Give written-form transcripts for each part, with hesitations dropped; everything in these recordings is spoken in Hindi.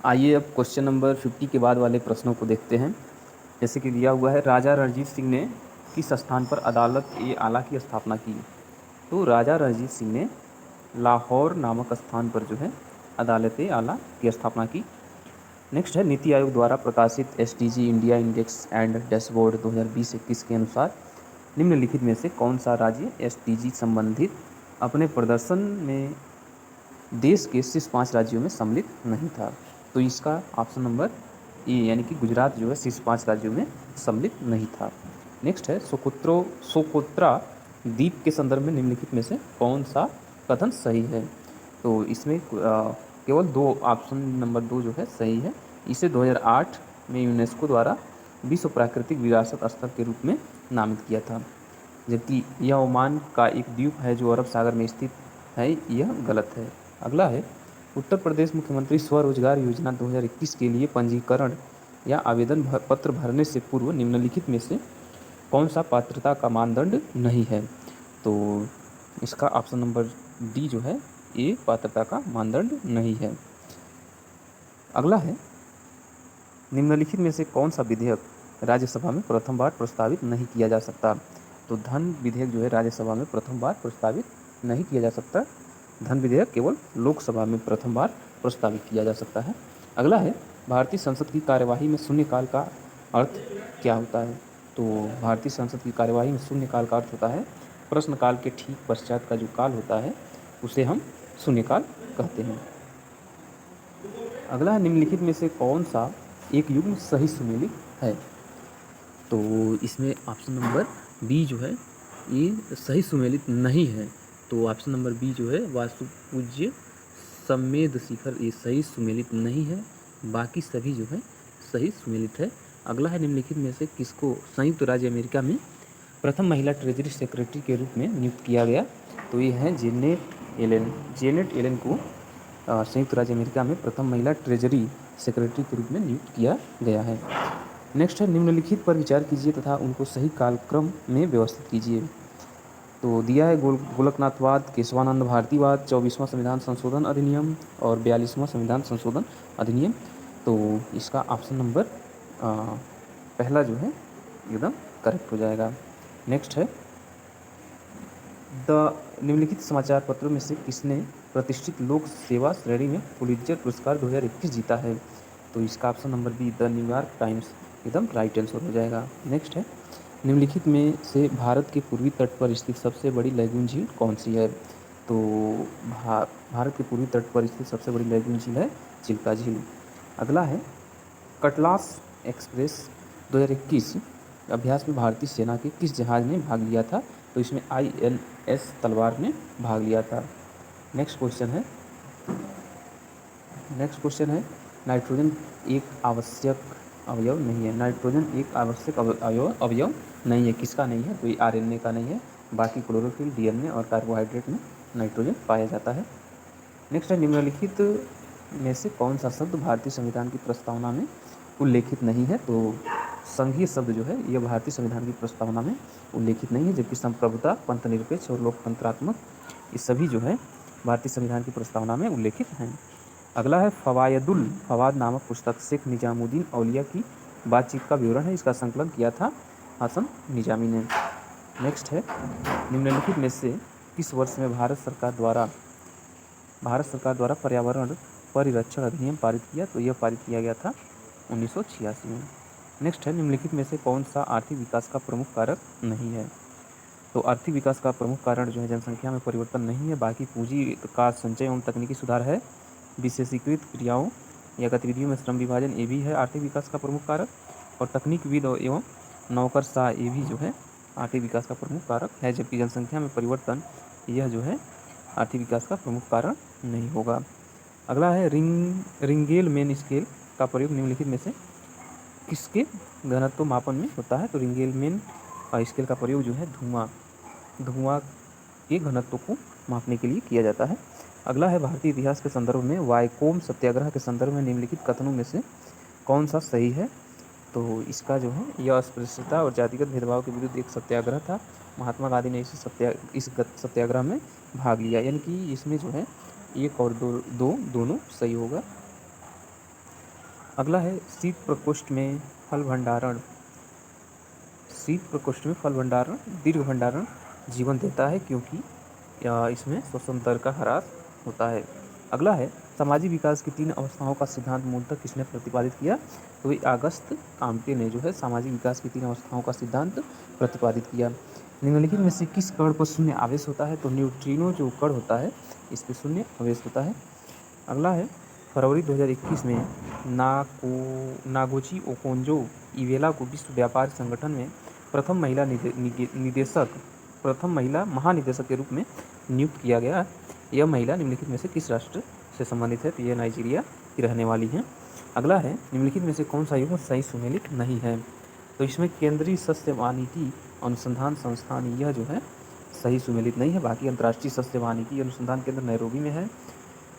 आइए अब क्वेश्चन नंबर 50 के बाद वाले प्रश्नों को देखते हैं। जैसे कि दिया हुआ है, राजा रणजीत सिंह ने किस स्थान पर अदालत ए आला की स्थापना की? तो राजा रणजीत सिंह ने लाहौर नामक स्थान पर जो है अदालत ए आला की स्थापना की। नेक्स्ट है, नीति आयोग द्वारा प्रकाशित SDG India index and dashboard 2020-21 के अनुसार निम्नलिखित में से कौन सा राज्य एसडीजी संबंधित अपने प्रदर्शन में देश के शीर्ष 5 राज्यों में सम्मिलित नहीं था? तो इसका ऑप्शन नंबर ए यानी कि गुजरात जो है शीर्ष 5 राज्यों में सम्मिलित नहीं था। नेक्स्ट है, सोकोत्रा द्वीप के संदर्भ में निम्नलिखित में से कौन सा कथन सही है? तो इसमें केवल 2 ऑप्शन नंबर 2 जो है सही है। इसे 2008 में यूनेस्को द्वारा विश्व प्राकृतिक विरासत स्थल के रूप में नामित किया था, जबकि यह ओमान का एक द्वीप है जो अरब सागर में स्थित है, यह गलत है। अगला है, उत्तर प्रदेश मुख्यमंत्री स्वरोजगार योजना 2021 के लिए पंजीकरण या आवेदन पत्र भरने से पूर्व निम्नलिखित में से कौन सा पात्रता का मानदंड नहीं है? तो इसका ऑप्शन नंबर डी जो है ये पात्रता का मानदंड नहीं है। अगला है, निम्नलिखित में से कौन सा विधेयक राज्यसभा में प्रथम बार प्रस्तावित नहीं किया जा सकता? तो धन विधेयक जो है राज्यसभा में प्रथम बार प्रस्तावित नहीं किया जा सकता। धन विधेयक केवल लोकसभा में प्रथम बार प्रस्तावित किया जा सकता है। अगला है, भारतीय संसद की कार्यवाही में शून्यकाल का अर्थ क्या होता है? तो भारतीय संसद की कार्यवाही में शून्यकाल का अर्थ होता है प्रश्नकाल के ठीक पश्चात का जो काल होता है उसे हम शून्यकाल कहते हैं। अगला है, निम्नलिखित में से कौन सा एक युग्म सही सुमेलित है? तो इसमें ऑप्शन नंबर बी जो है ये सही सुमेलित नहीं है। तो ऑप्शन नंबर बी जो है वास्तु पूज्य सम्मेद शिखर ये सही सुमेलित नहीं है, बाकी सभी जो है सही सुमेलित है। अगला है, निम्नलिखित में से किसको संयुक्त राज्य अमेरिका में प्रथम महिला ट्रेजरी सेक्रेटरी के रूप में नियुक्त किया गया? तो ये है जेनेट एलन को संयुक्त राज्य अमेरिका में प्रथम महिला ट्रेजरी सेक्रेटरी के रूप में नियुक्त किया गया है। नेक्स्ट है, निम्नलिखित पर विचार कीजिए तथा उनको सही कालक्रम में व्यवस्थित कीजिए। तो दिया है गोलकनाथवाद, केशवानंद भारतीवाद, 24वां संविधान संशोधन अधिनियम और 42वां संविधान संशोधन अधिनियम। तो इसका ऑप्शन नंबर पहला जो है एकदम करेक्ट हो जाएगा। नेक्स्ट है, निम्नलिखित समाचार पत्रों में से किसने प्रतिष्ठित लोक सेवा श्रेणी में पुलित्जर पुरस्कार 2021 जीता है? तो इसका option number be the New York times एकदम राइट आंसर हो जाएगा। नेक्स्ट है, निम्नलिखित में से भारत के पूर्वी तट पर स्थित सबसे बड़ी लैगून झील कौन सी है? तो भारत के पूर्वी तट पर स्थित सबसे बड़ी लैगून झील है चिल्का झील। अगला है, कटलास एक्सप्रेस 2021 अभ्यास में भारतीय सेना के किस जहाज ने भाग लिया था? तो इसमें INS तलवार ने भाग लिया था। नेक्स्ट क्वेश्चन है, नाइट्रोजन एक आवश्यक अवयव नहीं है। नाइट्रोजन एक आवश्यक अवयव नहीं है, किसका नहीं है? तो ये RNA का नहीं है, बाकी क्लोरोफिल, DNA और कार्बोहाइड्रेट में नाइट्रोजन पाया जाता है। नेक्स्ट है, निम्नलिखित में से कौन सा शब्द भारतीय संविधान की प्रस्तावना में उल्लेखित नहीं है? तो संघीय शब्द जो है यह भारतीय संविधान की प्रस्तावना में उल्लेखित नहीं है, जबकि संप्रभुता, पंथनिरपेक्ष और लोकतंत्रात्मक ये सभी जो है भारतीय संविधान की प्रस्तावना में उल्लेखित हैं। अगला है, फवायदुल फवाद नामक पुस्तक शेख निजामुद्दीन औलिया की बातचीत का विवरण है, इसका संकलन किया था हसन निजामी ने। नेक्स्ट है, निम्नलिखित में से किस वर्ष में भारत सरकार द्वारा पर्यावरण परिरक्षण अधिनियम पारित किया? तो यह पारित किया गया था 1986 में। नेक्स्ट है, निम्नलिखित में से कौन सा आर्थिक विकास का प्रमुख कारक नहीं है? तो आर्थिक विकास का प्रमुख कारण जो है जनसंख्या में परिवर्तन नहीं है, बाकी पूंजी का संचय एवं तकनीकी सुधार है, विशेषीकृत क्रियाओं या गतिविधियों में श्रम विभाजन ये भी है आर्थिक विकास का प्रमुख कारक, और तकनीकविद एवं नौकरशाह ये भी जो है आर्थिक विकास का प्रमुख कारक है, जबकि जनसंख्या में परिवर्तन यह जो है आर्थिक विकास का प्रमुख कारण नहीं होगा। अगला है, रिंगेल-मेन स्केल का प्रयोग निम्नलिखित में से किसके घनत्व मापन में होता है? तो रिंगेल-मेन स्केल का प्रयोग जो है धुआं के घनत्व को मापने के लिए किया जाता है। अगला है, भारतीय इतिहास के संदर्भ में वाइकोम सत्याग्रह के संदर्भ में निम्नलिखित कथनों में से कौन सा सही है? तो इसका जो है यह अस्पृश्यता और जातिगत भेदभाव के विरुद्ध एक सत्याग्रह था। महात्मा गांधी ने इस सत्याग्रह में भाग लिया, यानी कि इसमें जो है एक और दो दोनों सही होगा। अगला है शीत प्रकोष्ठ में फल भंडारण। शीत प्रकोष्ठ में फल भंडारण दीर्घ भंडारण जीवन देता है, क्योंकि इसमें श्वसन दर का ह्रास होता है। अगला है सामाजिक विकास की 3 अवस्थाओं का सिद्धांत मूलतः किसने प्रतिपादित किया? तो ये अगस्त काम्टे ने जो है सामाजिक विकास की 3 अवस्थाओं का सिद्धांत प्रतिपादित किया। निम्नलिखित में से किस कण पर शून्य आवेश होता है? तो न्यूट्रिनो जो कण होता है इस पर शून्य आवेश होता है। अगला है फरवरी 2021 में नागोची ओकोंजो इवेला को विश्व व्यापार संगठन में प्रथम महिला महानिदेशक के रूप में नियुक्त किया गया। यह महिला निम्नलिखित में से किस राष्ट्र से संबंधित है? तो यह नाइजीरिया की रहने वाली है। अगला है निम्नलिखित में से कौन सा युग्म सही सुमेलित नहीं है? तो इसमें केंद्रीय सस्य वानिकी अनुसंधान संस्थान यह जो है सही सुमेलित नहीं है। बाकी अंतर्राष्ट्रीय सस्य वानिकी अनुसंधान केंद्र नैरोबी में है,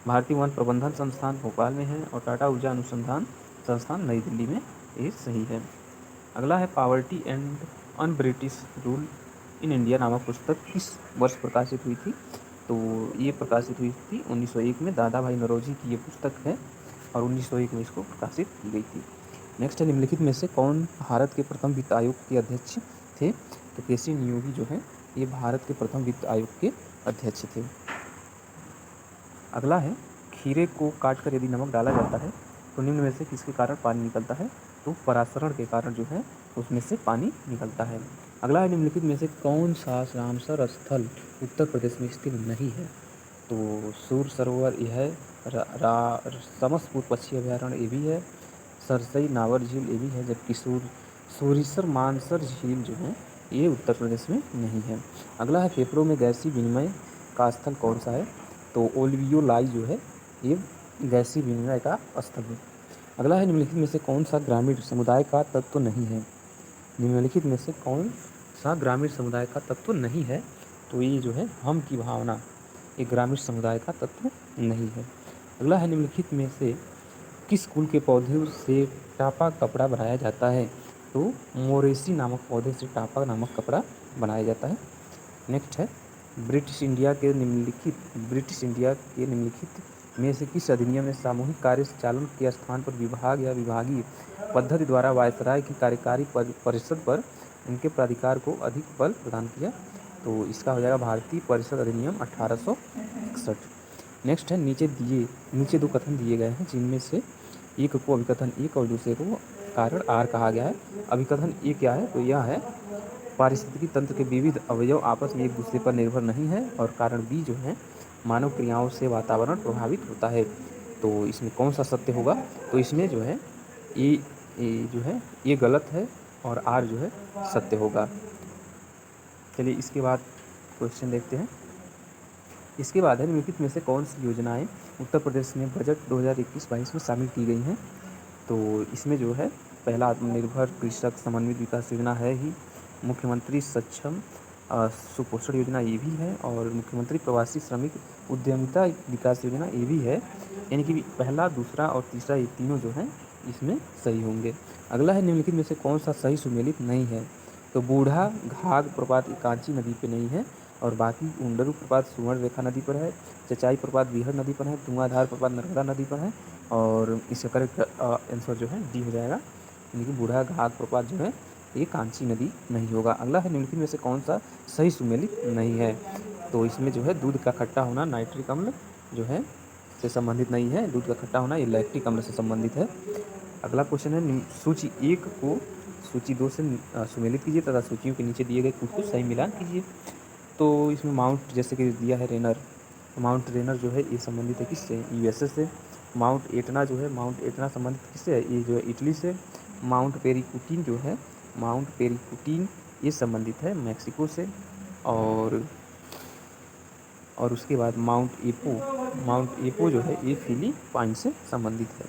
भारतीय वन प्रबंधन संस्थान भोपाल में है और टाटा ऊर्जा अनुसंधान संस्थान नई दिल्ली में ये सही है। अगला है poverty and un British rule in India नामक पुस्तक किस वर्ष प्रकाशित हुई थी? तो ये प्रकाशित हुई थी 1901 में। दादा भाई नौरोजी की ये पुस्तक है और 1901 में इसको प्रकाशित की गई थी। नेक्स्ट है निम्नलिखित में से कौन भारत के प्रथम वित्त आयोग के अध्यक्ष थे? तो केसी नियोगी जो है ये भारत के प्रथम वित्त आयोग के अध्यक्ष थे। अगला है खीरे को काटकर यदि नमक डाला जाता है तो निम्न में से किसके कारण पानी निकलता है? तो परासरण के कारण जो है उसमें से पानी निकलता है। अगला है निम्नलिखित में से कौन सा रामसर स्थल उत्तर प्रदेश में स्थित नहीं है? तो सूर सरोवर यह है, समसपुर पक्षी अभ्यारण्य ये भी है, सरसई नावर झील ये भी है, जबकि सूरीसर मानसर झील जो है ये उत्तर प्रदेश में नहीं है। अगला है फेफड़ों में गैसीय विनिमय का स्थल कौन सा है? तो ओल्वियोलाई जो है ये गैसीय विनिमय का स्थल है। अगला है निम्नलिखित में से कौन सा ग्रामीण समुदाय का तत्व नहीं है? निम्नलिखित में से कौन सा ग्रामीण समुदाय का तत्व नहीं है? तो ये जो है हम की भावना ये ग्रामीण समुदाय का तत्व नहीं है। अगला है निम्नलिखित में से किस कुल के पौधे से टापा कपड़ा बनाया जाता है? तो मोरेसी नामक पौधे से टापा नामक कपड़ा बनाया जाता है। नेक्स्ट है ब्रिटिश इंडिया के निम्नलिखित में से किस अधिनियम ने सामूहिक कार्य संचालन के स्थान पर विभाग या विभागीय पद्धति द्वारा वायसराय की कार्यकारी परिषद पर उनके प्राधिकार को अधिक बल प्रदान किया? तो इसका हो जाएगा भारतीय परिषद अधिनियम 1861। नेक्स्ट है नीचे 2 कथन दिए गए हैं जिनमें से एक को अभिकथन 1 और दूसरे को कारण आर कहा गया है। अभिकथन ए क्या है? तो यह है पारिस्थितिकी तंत्र के विविध अवयव आपस में एक दूसरे पर निर्भर नहीं है, और कारण बी जो है मानव क्रियाओं से वातावरण प्रभावित होता है। तो इसमें कौन सा सत्य होगा? तो इसमें जो है ए जो है ये गलत है और आर जो है सत्य होगा। चलिए इसके बाद क्वेश्चन देखते हैं। इसके बाद है निम्नलिखित में से कौन सी योजनाएं उत्तर प्रदेश में बजट 2021-22 में शामिल की गई हैं? तो इसमें जो है पहला आत्मनिर्भर कृषक समन्वित विकास योजना है ही, मुख्यमंत्री सक्षम सुपोषण योजना ये भी है, और मुख्यमंत्री प्रवासी श्रमिक उद्यमिता विकास योजना ये भी है। यानी कि पहला, दूसरा और तीसरा ये तीनों जो हैं इसमें सही होंगे। अगला है निम्नलिखित में से कौन सा सही सुमेलित नहीं है? तो बूढ़ा घाघ प्रपात कांची नदी पे नहीं है, और बाकी उंडरू प्रपात सुवर्ण रेखा नदी पर है, चचाई प्रपात बिहड़ नदी पर है, धुआंधार प्रपात नर्मदा नदी पर है, और इसका करेक्ट आंसर जो है डी हो जाएगा। यानी कि बूढ़ा घाघ प्रपात जो है ये कांची नदी नहीं होगा। अगला है निम्नलिखित में से कौन सा सही सुमेलित नहीं है? तो इसमें जो है दूध का खट्टा होना नाइट्रिक अम्ल जो है से संबंधित नहीं है, दूध का खट्टा होना ये लैक्टिक अम्ल से संबंधित है। अगला क्वेश्चन है सूची 1 को सूची 2 से सुमेलित कीजिए तथा सूचियों के नीचे दिए गए कुछ को सही मिलान कीजिए। तो इसमें माउंट जैसे कि दिया है रेनर, माउंट रेनर जो है ये संबंधित है किससे? यूएसए से। माउंट एटना जो है माउंट एटना संबंधित किससे है? ये जो है इटली से। माउंट पेरिकुटीन जो है माउंट पेरिकुटीन ये संबंधित है मैक्सिको से। और उसके बाद माउंट एपो जो है ये फिलीपाइन से संबंधित है।